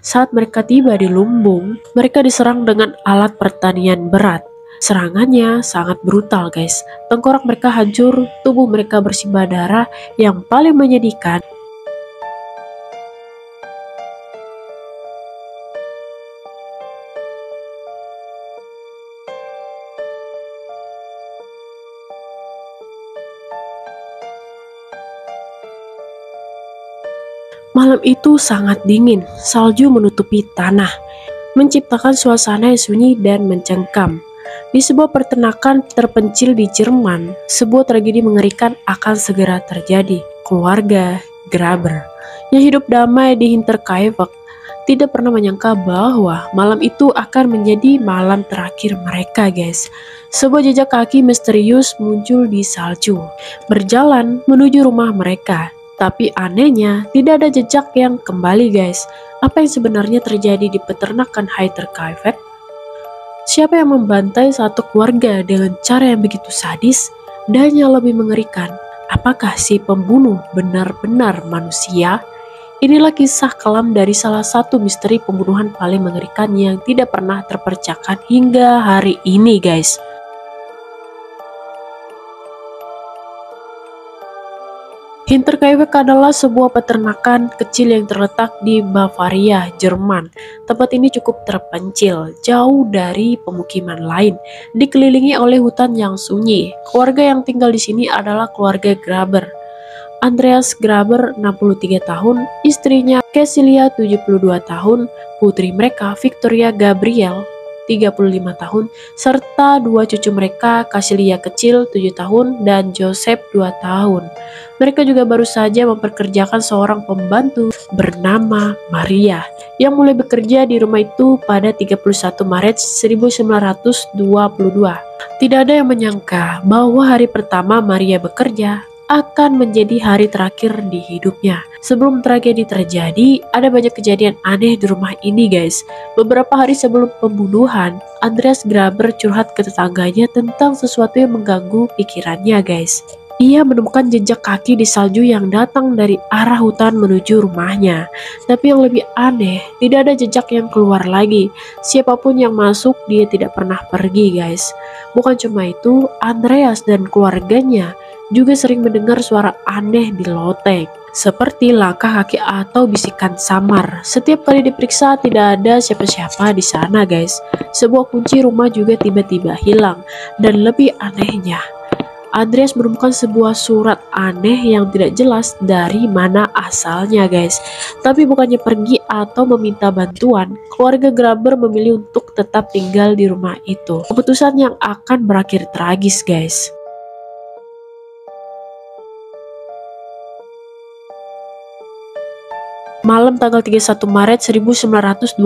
Saat mereka tiba di lumbung, mereka diserang dengan alat pertanian berat. Serangannya sangat brutal guys. Tengkorak mereka hancur, tubuh mereka bersimbah darah. Yang paling menyedihkan, malam itu sangat dingin, salju menutupi tanah, menciptakan suasana yang sunyi dan mencengkam. Di sebuah peternakan terpencil di Jerman, sebuah tragedi mengerikan akan segera terjadi. Keluarga Graber yang hidup damai di Hinterkaifeck tidak pernah menyangka bahwa malam itu akan menjadi malam terakhir mereka guys. Sebuah jejak kaki misterius muncul di salju, berjalan menuju rumah mereka. Tapi anehnya, tidak ada jejak yang kembali guys. Apa yang sebenarnya terjadi di peternakan Hinterkaifeck? Siapa yang membantai satu keluarga dengan cara yang begitu sadis? Dan yang lebih mengerikan, apakah si pembunuh benar-benar manusia? Inilah kisah kelam dari salah satu misteri pembunuhan paling mengerikan yang tidak pernah terpecahkan hingga hari ini guys. Hinterkaifeck adalah sebuah peternakan kecil yang terletak di Bavaria, Jerman. Tempat ini cukup terpencil, jauh dari pemukiman lain, dikelilingi oleh hutan yang sunyi. Keluarga yang tinggal di sini adalah keluarga Graber. Andreas Graber 63 tahun, istrinya Cecilia 72 tahun, putri mereka Victoria Gabriel 35 tahun, serta dua cucu mereka, Cecilia kecil 7 tahun dan Joseph 2 tahun. Mereka juga baru saja memperkerjakan seorang pembantu bernama Maria yang mulai bekerja di rumah itu pada 31 Maret 1922. Tidak ada yang menyangka bahwa hari pertama Maria bekerja akan menjadi hari terakhir di hidupnya. Sebelum tragedi terjadi, ada banyak kejadian aneh di rumah ini guys. Beberapa hari sebelum pembunuhan, Andreas Graber curhat ke tetangganya tentang sesuatu yang mengganggu pikirannya guys. Ia menemukan jejak kaki di salju yang datang dari arah hutan menuju rumahnya. Tapi yang lebih aneh, tidak ada jejak yang keluar lagi. Siapapun yang masuk, dia tidak pernah pergi guys. Bukan cuma itu, Andreas dan keluarganya juga sering mendengar suara aneh di loteng, seperti langkah kaki atau bisikan samar. Setiap kali diperiksa tidak ada siapa-siapa di sana guys. Sebuah kunci rumah juga tiba-tiba hilang. Dan lebih anehnya, Andreas menemukan sebuah surat aneh yang tidak jelas dari mana asalnya guys. Tapi bukannya pergi atau meminta bantuan, keluarga Graber memilih untuk tetap tinggal di rumah itu. Keputusan yang akan berakhir tragis guys. Malam tanggal 31 Maret 1922,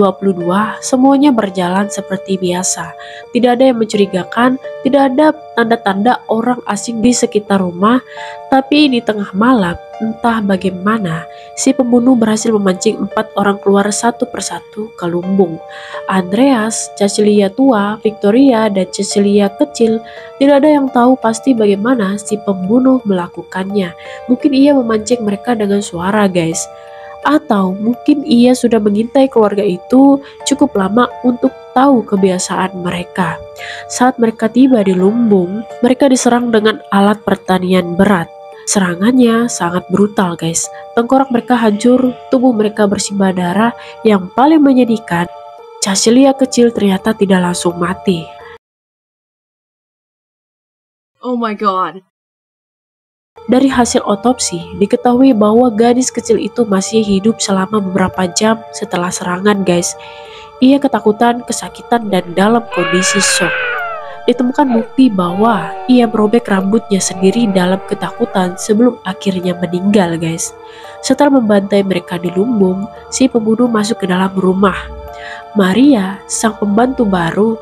semuanya berjalan seperti biasa. Tidak ada yang mencurigakan, tidak ada tanda-tanda orang asing di sekitar rumah. Tapi di tengah malam, entah bagaimana, si pembunuh berhasil memancing 4 orang keluar satu persatu ke lumbung. Andreas, Cecilia tua, Victoria, dan Cecilia kecil. Tidak ada yang tahu pasti bagaimana si pembunuh melakukannya. Mungkin ia memancing mereka dengan suara guys. Atau mungkin ia sudah mengintai keluarga itu cukup lama untuk tahu kebiasaan mereka. Saat mereka tiba di lumbung, mereka diserang dengan alat pertanian berat. Serangannya sangat brutal guys. Tengkorak mereka hancur, tubuh mereka bersimbah darah. Yang paling menyedihkan, Cecilia kecil ternyata tidak langsung mati. Oh my god. Dari hasil otopsi, diketahui bahwa gadis kecil itu masih hidup selama beberapa jam setelah serangan guys. Ia ketakutan, kesakitan, dan dalam kondisi shock. Ditemukan bukti bahwa ia merobek rambutnya sendiri dalam ketakutan sebelum akhirnya meninggal guys. Setelah membantai mereka di lumbung, si pembunuh masuk ke dalam rumah. Maria, sang pembantu baru,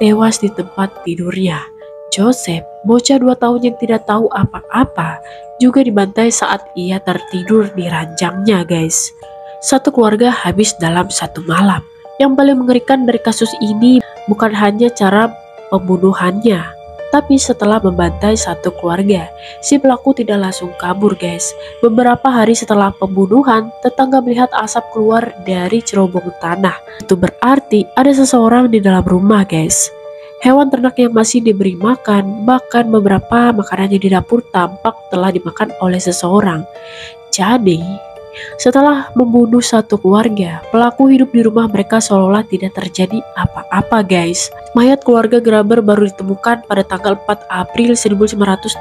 tewas di tempat tidurnya. Joseph, bocah 2 tahun yang tidak tahu apa-apa, juga dibantai saat ia tertidur di ranjangnya guys. Satu keluarga habis dalam satu malam. Yang paling mengerikan dari kasus ini bukan hanya cara pembunuhannya, Tapi setelah membantai satu keluarga, si pelaku tidak langsung kabur guys. Beberapa hari setelah pembunuhan, tetangga melihat asap keluar dari cerobong tanah. Itu berarti ada seseorang di dalam rumah guys. Hewan ternak yang masih diberi makan, bahkan beberapa makanan yang di dapur tampak telah dimakan oleh seseorang. Jadi, setelah membunuh satu keluarga, pelaku hidup di rumah mereka seolah-olah tidak terjadi apa-apa guys. Mayat keluarga Graber baru ditemukan pada tanggal 4 April 1922.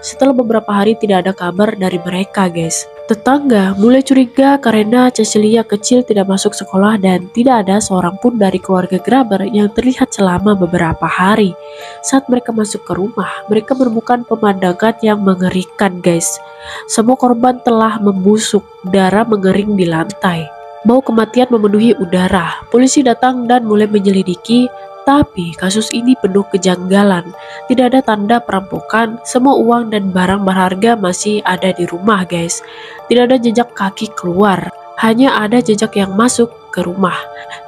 Setelah beberapa hari tidak ada kabar dari mereka guys. Tetangga mulai curiga karena Cecilia kecil tidak masuk sekolah dan tidak ada seorang pun dari keluarga Graber yang terlihat selama beberapa hari. Saat mereka masuk ke rumah, mereka menemukan pemandangan yang mengerikan guys. Semua korban telah membusuk, darah mengering di lantai. Bau kematian memenuhi udara. Polisi datang dan mulai menyelidiki, tapi kasus ini penuh kejanggalan. Tidak ada tanda perampokan, semua uang dan barang berharga masih ada di rumah guys. Tidak ada jejak kaki keluar, hanya ada jejak yang masuk ke rumah.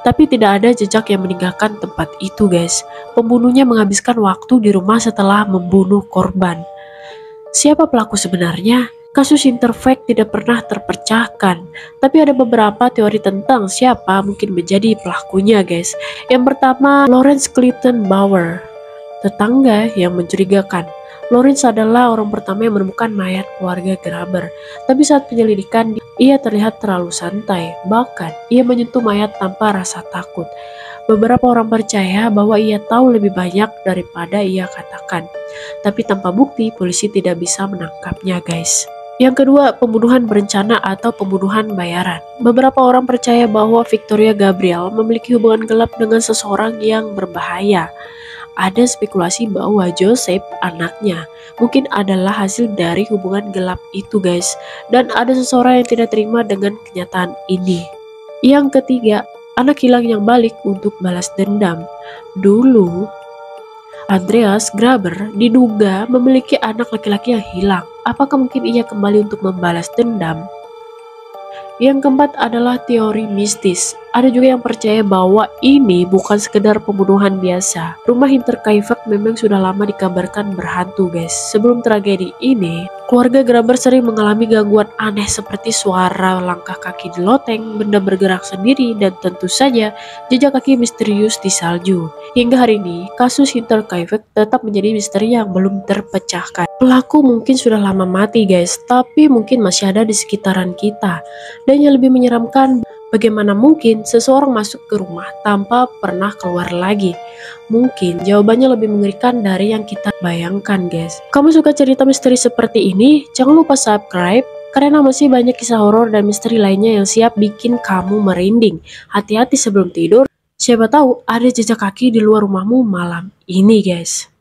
Tapi tidak ada jejak yang meninggalkan tempat itu guys. Pembunuhnya menghabiskan waktu di rumah setelah membunuh korban. Siapa pelaku sebenarnya? Kasus Interfact tidak pernah terpecahkan, tapi ada beberapa teori tentang siapa mungkin menjadi pelakunya guys. Yang pertama, Lawrence Clinton Bauer, tetangga yang mencurigakan. Lawrence adalah orang pertama yang menemukan mayat keluarga Graber, tapi saat penyelidikan ia terlihat terlalu santai, bahkan ia menyentuh mayat tanpa rasa takut. Beberapa orang percaya bahwa ia tahu lebih banyak daripada ia katakan, tapi tanpa bukti polisi tidak bisa menangkapnya guys. Yang kedua, pembunuhan berencana atau pembunuhan bayaran. Beberapa orang percaya bahwa Victoria Gabriel memiliki hubungan gelap dengan seseorang yang berbahaya. Ada spekulasi bahwa Joseph, anaknya, mungkin adalah hasil dari hubungan gelap itu guys. Dan ada seseorang yang tidak terima dengan kenyataan ini. Yang ketiga, anak hilang yang balik untuk balas dendam. Dulu, Andreas Graber diduga memiliki anak laki-laki yang hilang. Apakah mungkin ia kembali untuk membalas dendam? Yang keempat adalah teori mistis. Ada juga yang percaya bahwa ini bukan sekedar pembunuhan biasa. Rumah Hinterkaifeck memang sudah lama dikabarkan berhantu guys. Sebelum tragedi ini, keluarga Graber sering mengalami gangguan aneh seperti suara langkah kaki di loteng, benda bergerak sendiri, dan tentu saja jejak kaki misterius di salju. Hingga hari ini, kasus Hinterkaifeck tetap menjadi misteri yang belum terpecahkan. Pelaku mungkin sudah lama mati guys, tapi mungkin masih ada di sekitaran kita. Dan yang lebih menyeramkan, bagaimana mungkin seseorang masuk ke rumah tanpa pernah keluar lagi? Mungkin jawabannya lebih mengerikan dari yang kita bayangkan guys. Kamu suka cerita misteri seperti ini? Jangan lupa subscribe, karena masih banyak kisah horor dan misteri lainnya yang siap bikin kamu merinding. Hati-hati sebelum tidur, siapa tahu ada jejak kaki di luar rumahmu malam ini guys.